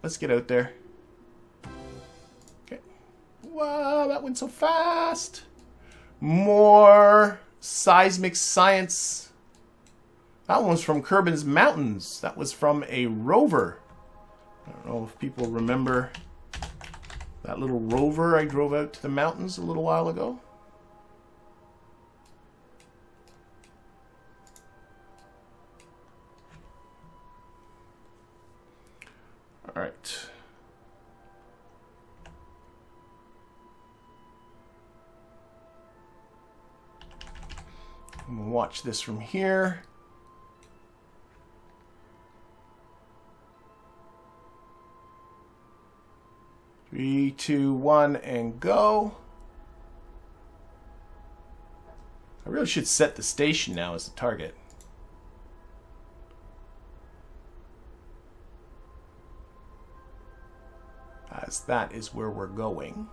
let's get out there. Okay. Wow, that went so fast. More seismic science. That one was from Kerbin's Mountains. That was from a rover. I don't know if people remember that little rover I drove out to the mountains a little while ago. All right. I'm gonna watch this from here. 3, 2, 1, and go. I really should set the station now as the target. As that is where we're going.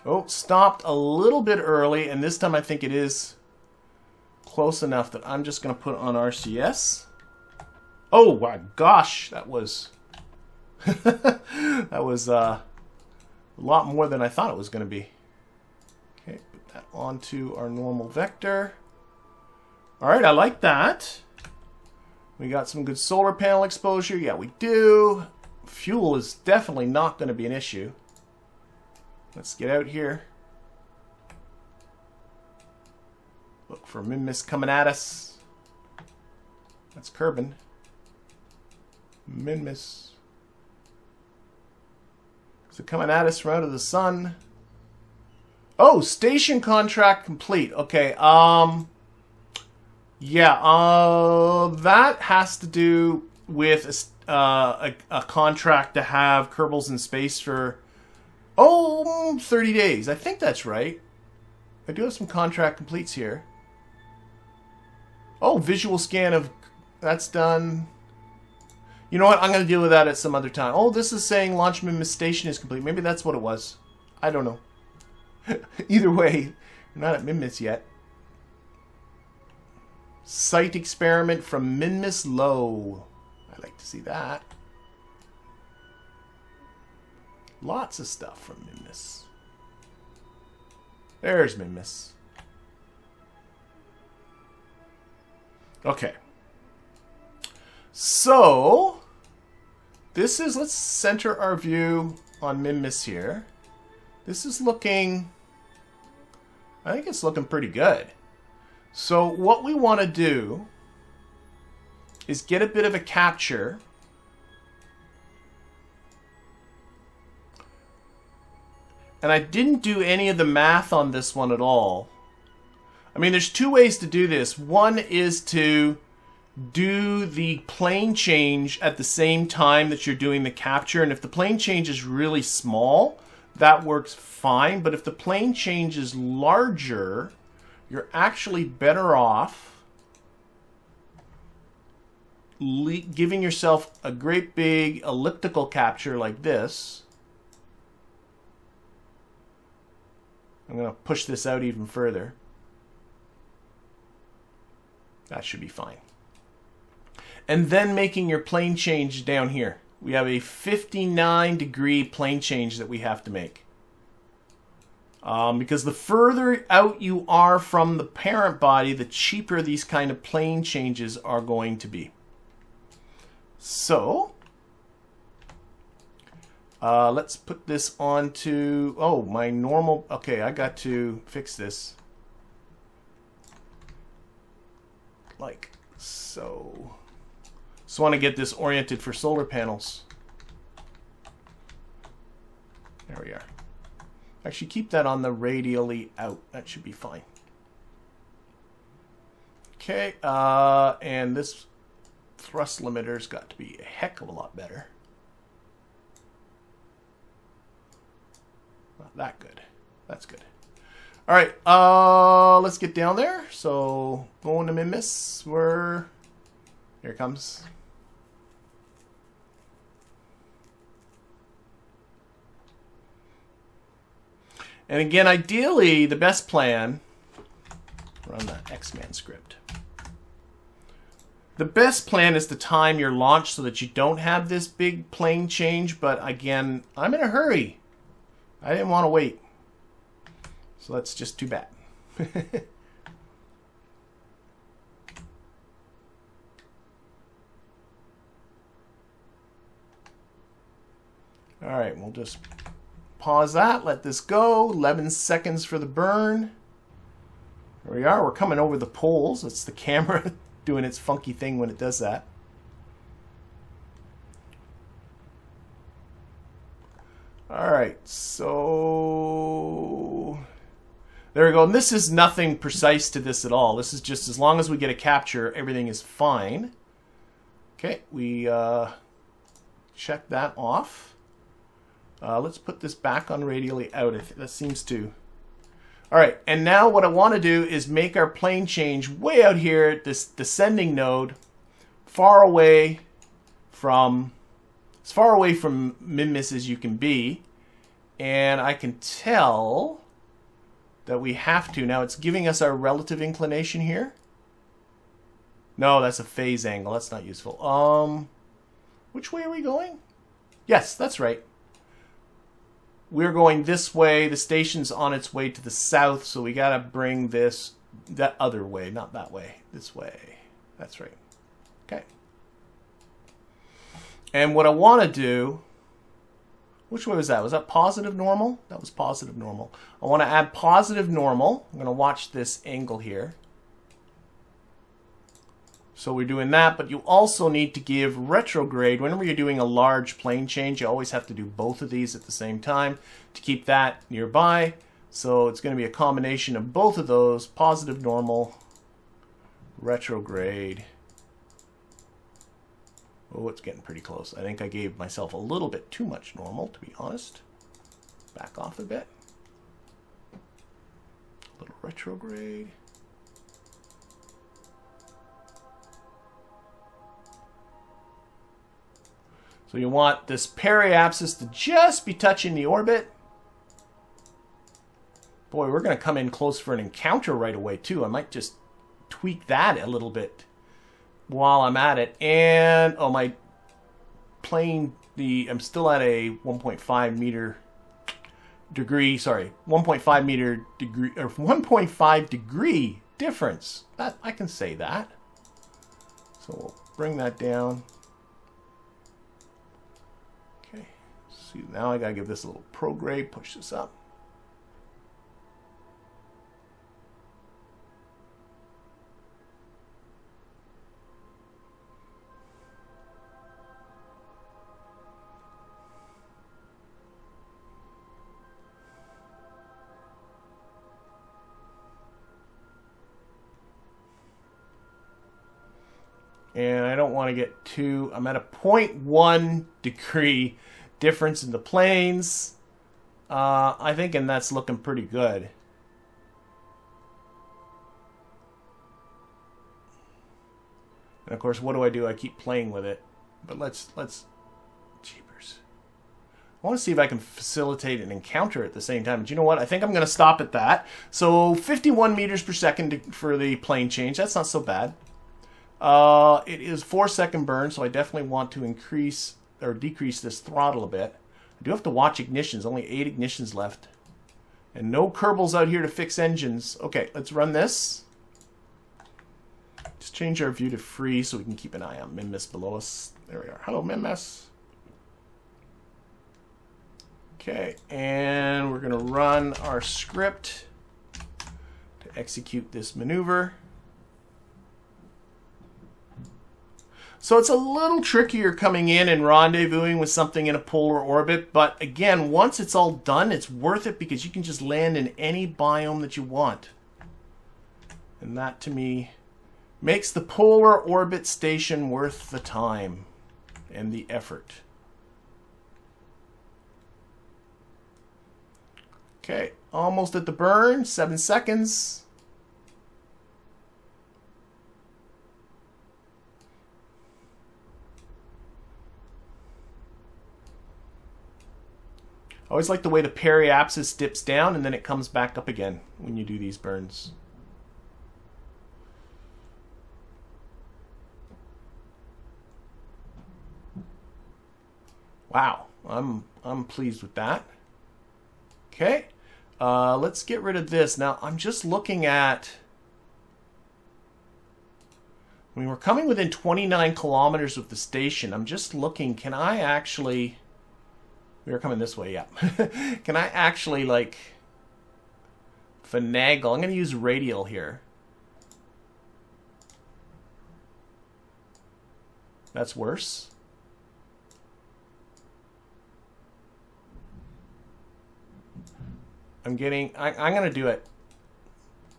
Oh, stopped a little bit early, and this time I think it is close enough that I'm just going to put on RCS. Oh my gosh, that was that was a lot more than I thought it was going to be. Okay, put that onto our normal vector. All right, I like that. We got some good solar panel exposure. Yeah, we do. Fuel is definitely not going to be an issue. Let's get out here. Look for Minmus coming at us. That's Kerbin. Minmus. So coming at us from out of the sun. Oh, station contract complete. Okay, yeah, that has to do with a contract to have Kerbals in space for 30 days. I think that's right. I do have some contract completes here. Oh, visual scan of... That's done. You know what? I'm going to deal with that at some other time. Oh, this is saying launch Minmus Station is complete. Maybe that's what it was. I don't know. Either way, we're not at Minmus yet. Site experiment from Minmus Low. I like to see that. Lots of stuff from Minmus. There's Minmus. Okay. So, this is, let's center our view on Minmus here. This is looking, I think it's looking pretty good. So what we want to do is get a bit of a capture. And I didn't do any of the math on this one at all. I mean, there's two ways to do this. One is to do the plane change at the same time that you're doing the capture. And if the plane change is really small, that works fine. But if the plane change is larger, you're actually better off giving yourself a great big elliptical capture like this. I'm going to push this out even further. That should be fine. And then making your plane change down here. We have a 59-degree plane change that we have to make. Because the further out you are from the parent body, the cheaper these kind of plane changes are going to be. So, let's put this onto, my normal, okay, I got to fix this. Like so. Just want to get this oriented for solar panels. There we are. Actually, keep that on the radially out. That should be fine. Okay, and this thrust limiter's got to be a heck of a lot better. Not that good. That's good. All right, let's get down there. So, going to Minmus. Here it comes. And again, ideally, the best plan, run the X-Man script. The best plan is to time your launch so that you don't have this big plane change, but again, I'm in a hurry. I didn't want to wait. So that's just too bad. All right, we'll just pause that, let this go. 11 seconds for the burn. There we are, we're coming over the poles. It's the camera doing its funky thing when it does that. All right, so there we go. And this is nothing precise to this at all. This is just as long as we get a capture, everything is fine. Okay, we check that off. Let's put this back on radially out. That seems to... All right, and now what I want to do is make our plane change way out here at this descending node, far away from, as far away from Minmus as you can be. And I can tell that we have to. Now it's giving us our relative inclination here. No, that's a phase angle. That's not useful. Which way are we going? Yes, that's right. We're going this way. The station's on its way to the south, so we got to bring this that other way, not that way. This way. That's right. Okay. And what I want to do... Which way was that? Was that positive normal? That was positive normal. I want to add positive normal. I'm going to watch this angle here. So we're doing that, but you also need to give retrograde. Whenever you're doing a large plane change, you always have to do both of these at the same time to keep that nearby. So it's going to be a combination of both of those, positive normal, retrograde. Oh, it's getting pretty close. I think I gave myself a little bit too much normal, to be honest. Back off a bit. A little retrograde. So you want this periapsis to just be touching the orbit. Boy, we're going to come in close for an encounter right away, too. I might just tweak that a little bit while I'm at it. And, oh, my plane, I'm still at a 1.5 meter degree, sorry, 1.5 meter degree, or 1.5 degree difference. That, I can say that. So we'll bring that down. Okay, see, now I gotta give this a little prograde, push this up. And I don't want to get too... I'm at a 0.1 degree difference in the planes. I think, and that's looking pretty good. And of course, what do? I keep playing with it. But let's... Jeepers. I want to see if I can facilitate an encounter at the same time. But you know what? I think I'm going to stop at that. So 51 meters per second for the plane change. That's not so bad. It is 4-second burn, so I definitely want to increase or decrease this throttle a bit. I do have to watch ignitions. Only 8 ignitions left. And no Kerbals out here to fix engines. Okay, let's run this. Just change our view to free so we can keep an eye on Minmus below us. There we are. Hello, Minmus. Okay, and we're going to run our script to execute this maneuver. So it's a little trickier coming in and rendezvousing with something in a polar orbit, but again, once it's all done, it's worth it because you can just land in any biome that you want. And that, to me, makes the polar orbit station worth the time and the effort. Okay, almost at the burn, 7 seconds. I always like the way the periapsis dips down and then it comes back up again when you do these burns. Wow, I'm pleased with that. Okay, let's get rid of this. Now, I'm just looking at... I mean, we're coming within 29 kilometers of the station. I'm just looking, can I actually... We are coming this way, yeah. Can I actually, like, finagle? I'm going to use radial here. That's worse. I'm going to do it.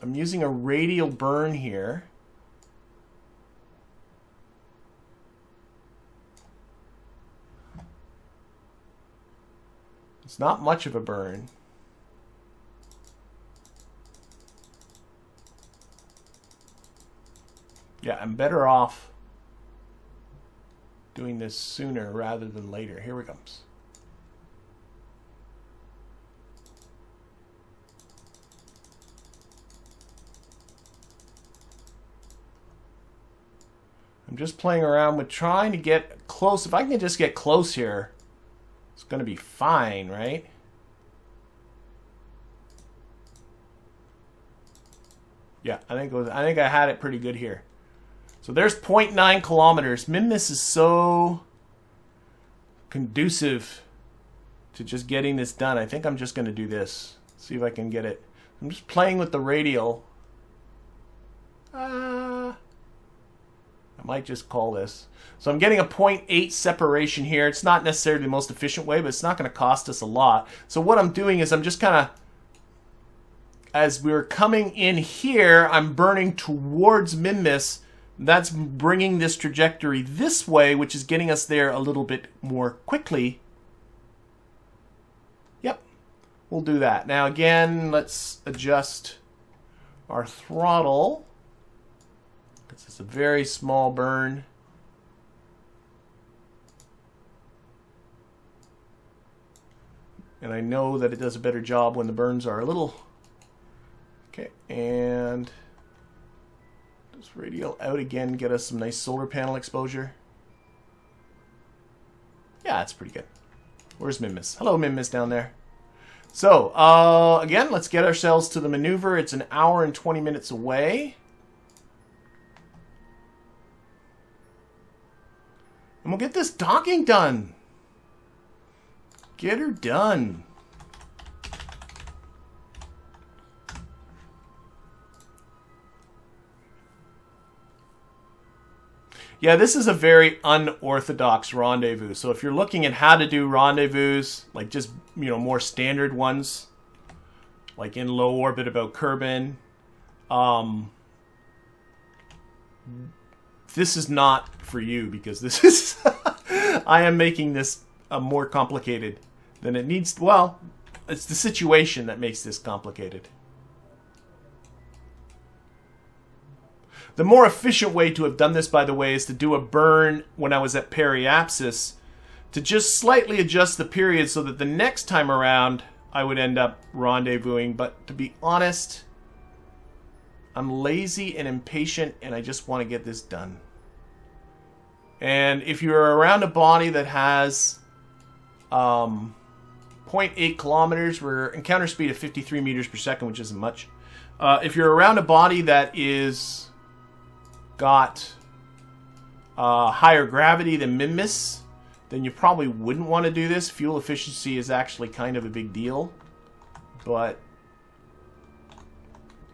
I'm using a radial burn here. It's not much of a burn. Yeah, I'm better off doing this sooner rather than later. Here it comes. I'm just playing around with trying to get close. If I can just get close here, it's going to be fine, right? Yeah, I think I had it pretty good here. So there's 0.9 kilometers. Minmus is so conducive to just getting this done. I think I'm just going to do this. See if I can get it. I'm just playing with the radial. I might just call this. So I'm getting a 0.8 separation here. It's not necessarily the most efficient way, but it's not going to cost us a lot. So what I'm doing is I'm just kind of, as we're coming in here, I'm burning towards Minmus. That's bringing this trajectory this way, which is getting us there a little bit more quickly. Yep, we'll do that. Now again, let's adjust our throttle. It's a very small burn. And I know that it does a better job when the burns are a little... Okay, and just radial out again, get us some nice solar panel exposure. Yeah, that's pretty good. Where's Minmus? Hello, Minmus down there. So, again, let's get ourselves to the maneuver. It's an hour and 20 minutes away. And we'll get this docking done. Get her done. Yeah, this is a very unorthodox rendezvous. So if you're looking at how to do rendezvous, like just, you know, more standard ones, like in low orbit about Kerbin, this is not for you, because this is I am making this more complicated than it needs. Well, it's the situation that makes this complicated. The more efficient way to have done this, by the way, is to do a burn when I was at periapsis, to just slightly adjust the period so that the next time around I would end up rendezvousing. But to be honest, I'm lazy and impatient, and I just want to get this done. And if you're around a body that has 0.8 kilometers, we're encounter speed of 53 meters per second, which isn't much. If you're around a body that is got higher gravity than Minmus, then you probably wouldn't want to do this. Fuel efficiency is actually kind of a big deal. But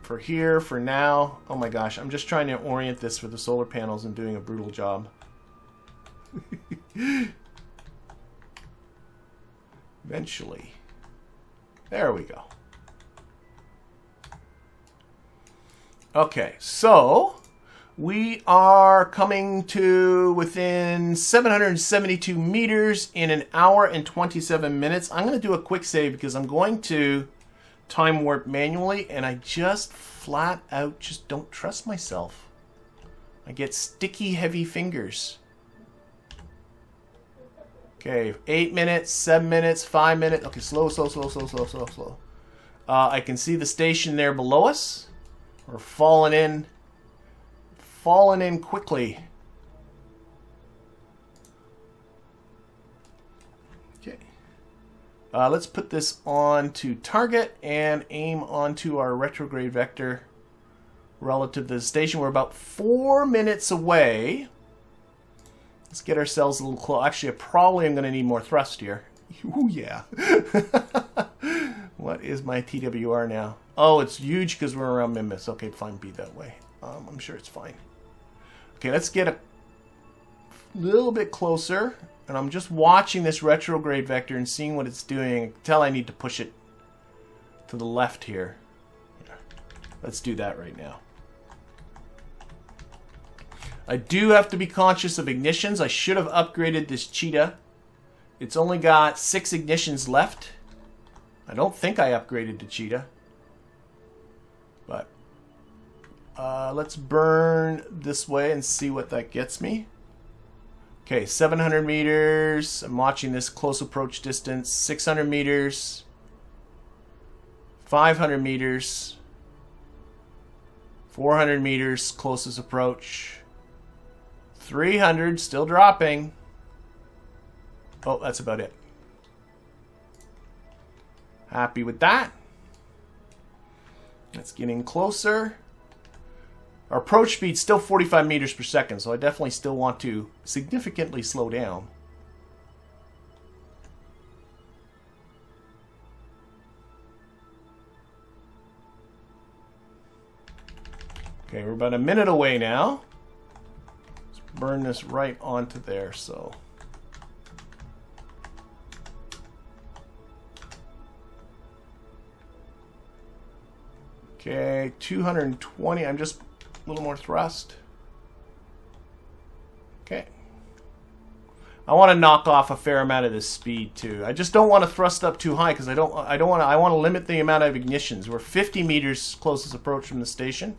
for here, for now, oh my gosh, I'm just trying to orient this for the solar panels and doing a brutal job. Eventually. There we go. Okay, so we are coming to within 772 meters in an hour and 27 minutes. I'm going to do a quick save because I'm going to time warp manually, and I just flat out just don't trust myself. I get sticky, heavy fingers. Okay, 8 minutes, 7 minutes, 5 minutes. Okay, slow. I can see the station there below us. We're falling in quickly. Let's put this on to target and aim onto our retrograde vector relative to the station. We're about 4 minutes away. Let's get ourselves a little close. Actually, I probably am going to need more thrust here. Ooh, yeah. What is my TWR now? Oh, it's huge because we're around Minmus. Okay, fine, be that way. I'm sure it's fine. Okay, let's get a little bit closer. And I'm just watching this retrograde vector and seeing what it's doing. I can tell I need to push it to the left here. Yeah. Let's do that right now. I do have to be conscious of ignitions. I should have upgraded this Cheetah. It's only got 6 ignitions left. I don't think I upgraded the Cheetah. But let's burn this way and see what that gets me. Okay, 700 meters. I'm watching this close approach distance. 600 meters. 500 meters. 400 meters, closest approach. 300, still dropping. Oh, that's about it. Happy with that. That's getting closer. Our approach speed's still 45 meters per second, so I definitely still want to significantly slow down. Okay, we're about a minute away now. Let's burn this right onto there, so. Okay, 220, I'm just a little more thrust. Okay. I want to knock off a fair amount of this speed too. I just don't want to thrust up too high because I want to limit the amount of ignitions. We're 50 meters closest approach from the station.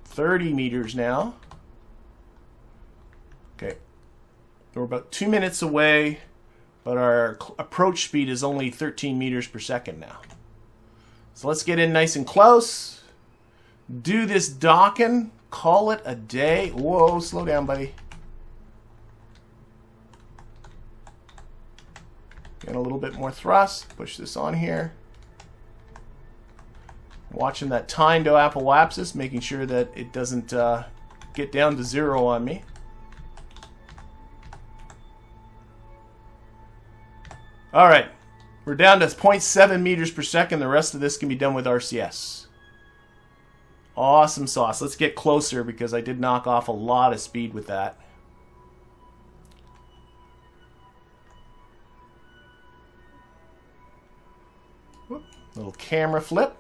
30 meters now. Okay. We're about 2 minutes away, but our approach speed is only 13 meters per second now. So let's get in nice and close. Do this docking. Call it a day. Whoa, slow down, buddy. Get a little bit more thrust. Push this on here. Watching that time to apoapsis, making sure that it doesn't get down to 0 on me. All right. We're down to 0.7 meters per second. The rest of this can be done with RCS. Awesome sauce. Let's get closer because I did knock off a lot of speed with that. Whoop. Little camera flip.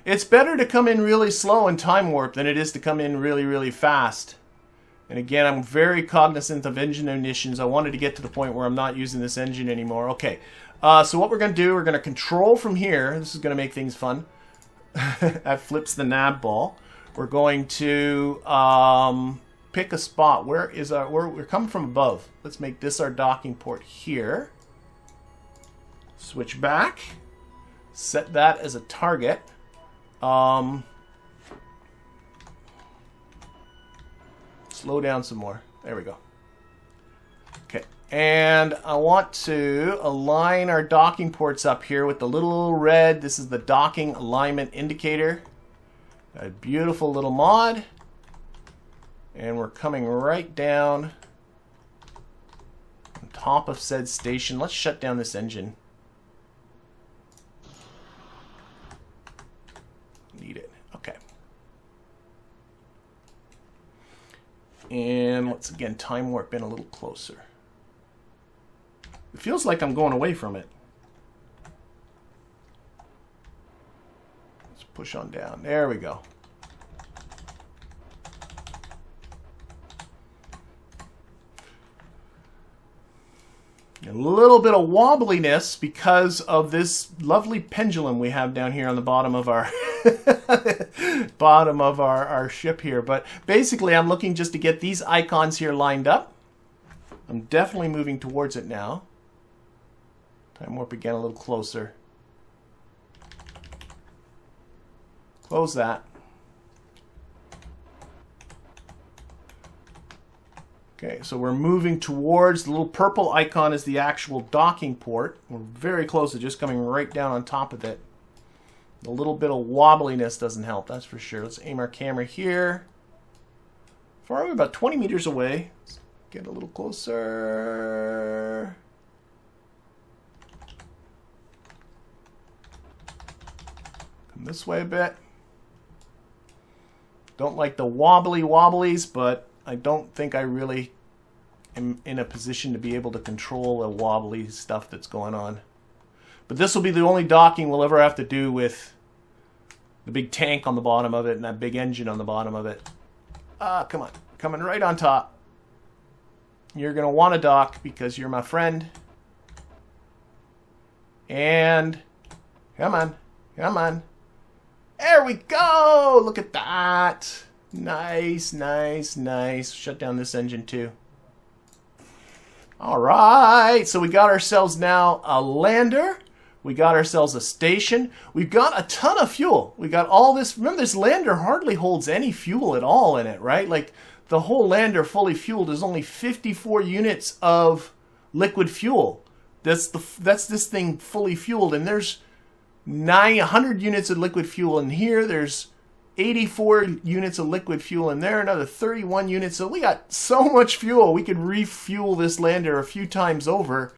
It's better to come in really slow in time warp than it is to come in really, really fast. And again, I'm very cognizant of engine emissions. I wanted to get to the point where I'm not using this engine anymore. Okay, so what we're going to do, we're going to control from here. This is going to make things fun. That flips the Navball. We're going to pick a spot. Where is our? We're coming from above. Let's make this our docking port here. Switch back. Set that as a target. Slow down some more. There we go. Okay, and I want to align our docking ports up here with the little red. This is the docking alignment indicator. A beautiful little mod. And we're coming right down on top of said station. Let's shut down this engine. Need it. Okay. And let's again time warp in a little closer. It feels like I'm going away from it. Let's push on down. There we go. A little bit of wobbliness because of this lovely pendulum we have down here on the bottom of our our ship here. But basically, I'm looking just to get these icons here lined up. I'm definitely moving towards it now. Time warp again a little closer. Close that. Okay, so we're moving towards the little purple icon is the actual docking port. We're very close to just coming right down on top of it. A little bit of wobbliness doesn't help, that's for sure. Let's aim our camera here. Far away, about 20 meters away. Let's get a little closer. Come this way a bit. Don't like the wobblies, but I don't think I really am in a position to be able to control the wobbly stuff that's going on. But this will be the only docking we'll ever have to do with the big tank on the bottom of it and that big engine on the bottom of it. Ah, come on. Coming right on top. You're going to want to dock because you're my friend. And come on. Come on. There we go! Look at that. Nice, nice, nice. Shut down this engine too. Alright, so we got ourselves now a lander. We got ourselves a station. We've got a ton of fuel. We got all this. Remember, this lander hardly holds any fuel at all in it, right? Like, the whole lander fully fueled is only 54 units of liquid fuel. That's this thing fully fueled, and there's 900 units of liquid fuel in here. There's 84 units of liquid fuel in there, another 31 units. So we got so much fuel, we could refuel this lander a few times over